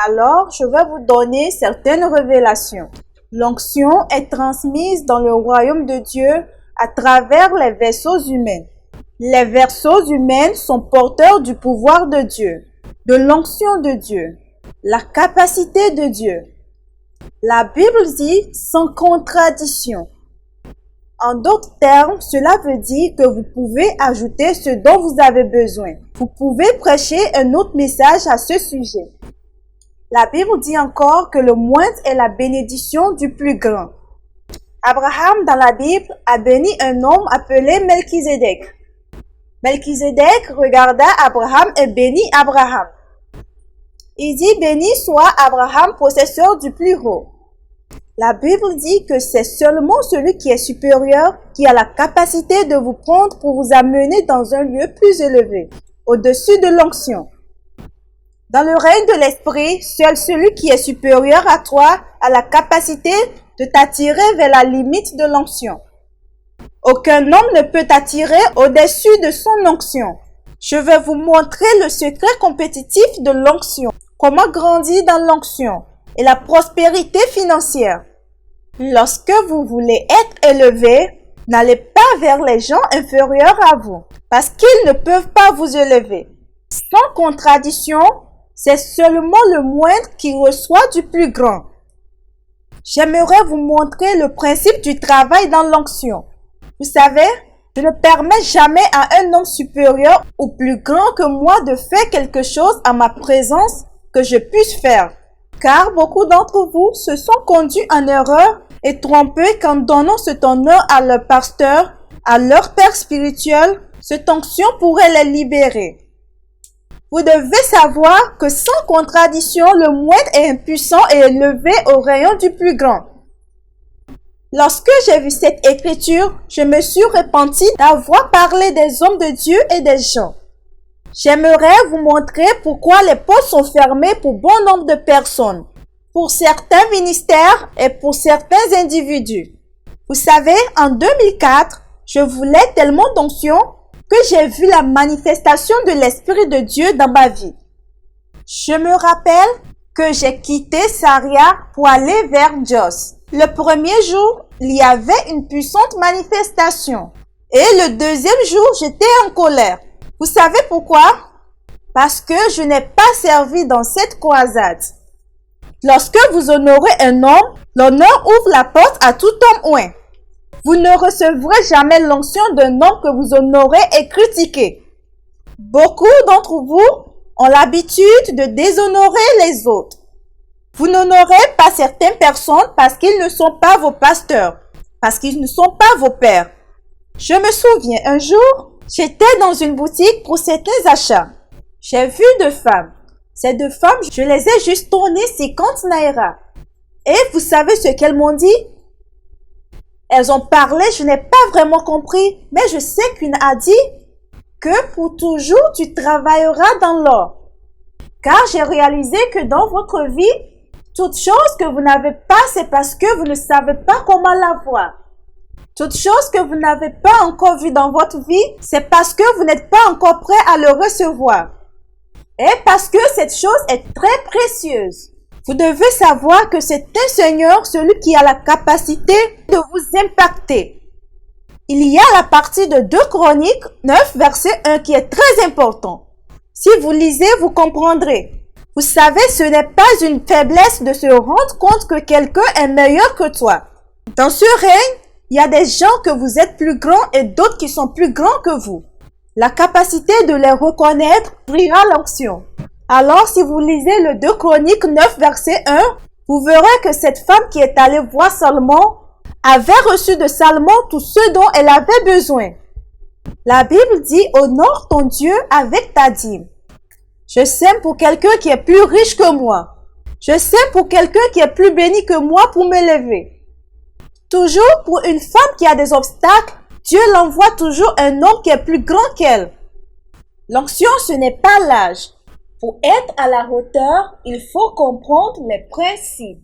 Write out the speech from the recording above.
Alors, je vais vous donner certaines révélations. L'onction est transmise dans le royaume de Dieu à travers les vaisseaux humains. Les vaisseaux humains sont porteurs du pouvoir de Dieu, de l'onction de Dieu, la capacité de Dieu. La Bible dit sans contradiction. En d'autres termes, cela veut dire que vous pouvez ajouter ce dont vous avez besoin. Vous pouvez prêcher un autre message à ce sujet. La Bible dit encore que le moindre est la bénédiction du plus grand. Abraham, dans la Bible, a béni un homme appelé Melchizedek. Melchizedek regarda Abraham et bénit Abraham. Il dit, béni soit Abraham, possesseur du plus haut. La Bible dit que c'est seulement celui qui est supérieur qui a la capacité de vous prendre pour vous amener dans un lieu plus élevé, au-dessus de l'onction. Dans le règne de l'esprit, seul celui qui est supérieur à toi a la capacité de t'attirer vers la limite de l'onction. Aucun homme ne peut t'attirer au-dessus de son onction. Je vais vous montrer le secret compétitif de l'onction, comment grandir dans l'onction et la prospérité financière. Lorsque vous voulez être élevé, n'allez pas vers les gens inférieurs à vous, parce qu'ils ne peuvent pas vous élever. Sans contradiction, c'est seulement le moindre qui reçoit du plus grand. J'aimerais vous montrer le principe du travail dans l'onction. Vous savez, je ne permets jamais à un homme supérieur ou plus grand que moi de faire quelque chose à ma présence que je puisse faire. Car beaucoup d'entre vous se sont conduits en erreur et trompés qu'en donnant cet honneur à leur pasteur, à leur père spirituel, cette onction pourrait les libérer. Vous devez savoir que sans contradiction, le moindre est impuissant et élevé au rayon du plus grand. Lorsque j'ai vu cette écriture, je me suis repenti d'avoir parlé des hommes de Dieu et des gens. J'aimerais vous montrer pourquoi les portes sont fermées pour bon nombre de personnes, pour certains ministères et pour certains individus. Vous savez, en 2004, je voulais tellement d'onction que j'ai vu la manifestation de l'Esprit de Dieu dans ma vie. Je me rappelle que j'ai quitté Saria pour aller vers Jos. Le premier jour, il y avait une puissante manifestation. Et le deuxième jour, j'étais en colère. Vous savez pourquoi? Parce que je n'ai pas servi dans cette croisade. Lorsque vous honorez un homme, l'honneur ouvre la porte à tout homme ouin. Vous ne recevrez jamais l'onction d'un homme que vous honorez et critiquez. Beaucoup d'entre vous ont l'habitude de déshonorer les autres. Vous n'honorez pas certaines personnes parce qu'ils ne sont pas vos pasteurs, parce qu'ils ne sont pas vos pères. Je me souviens, un jour, j'étais dans une boutique pour certains achats. J'ai vu deux femmes. Ces deux femmes, je les ai juste donné 50 naira. Et vous savez ce qu'elles m'ont dit? Elles ont parlé, je n'ai pas vraiment compris, mais je sais qu'une a dit que pour toujours tu travailleras dans l'or. Car j'ai réalisé que dans votre vie, toute chose que vous n'avez pas, c'est parce que vous ne savez pas comment l'avoir. Toute chose que vous n'avez pas encore vue dans votre vie, c'est parce que vous n'êtes pas encore prêt à le recevoir. Et parce que cette chose est très précieuse. Vous devez savoir que c'est un Seigneur, celui qui a la capacité de vous impacter. Il y a la partie de 2 Chroniques 9, verset 1 qui est très important. Si vous lisez, vous comprendrez. Vous savez, ce n'est pas une faiblesse de se rendre compte que quelqu'un est meilleur que toi. Dans ce règne, il y a des gens que vous êtes plus grands et d'autres qui sont plus grands que vous. La capacité de les reconnaître brillera l'onction. Alors, si vous lisez le 2 Chroniques 9, verset 1, vous verrez que cette femme qui est allée voir Salomon avait reçu de Salomon tout ce dont elle avait besoin. La Bible dit, honore ton Dieu avec ta dîme. Je sème pour quelqu'un qui est plus riche que moi. Je sème pour quelqu'un qui est plus béni que moi pour m'élever. Toujours pour une femme qui a des obstacles, Dieu l'envoie toujours un homme qui est plus grand qu'elle. L'onction, ce n'est pas l'âge. Pour être à la hauteur, il faut comprendre les principes.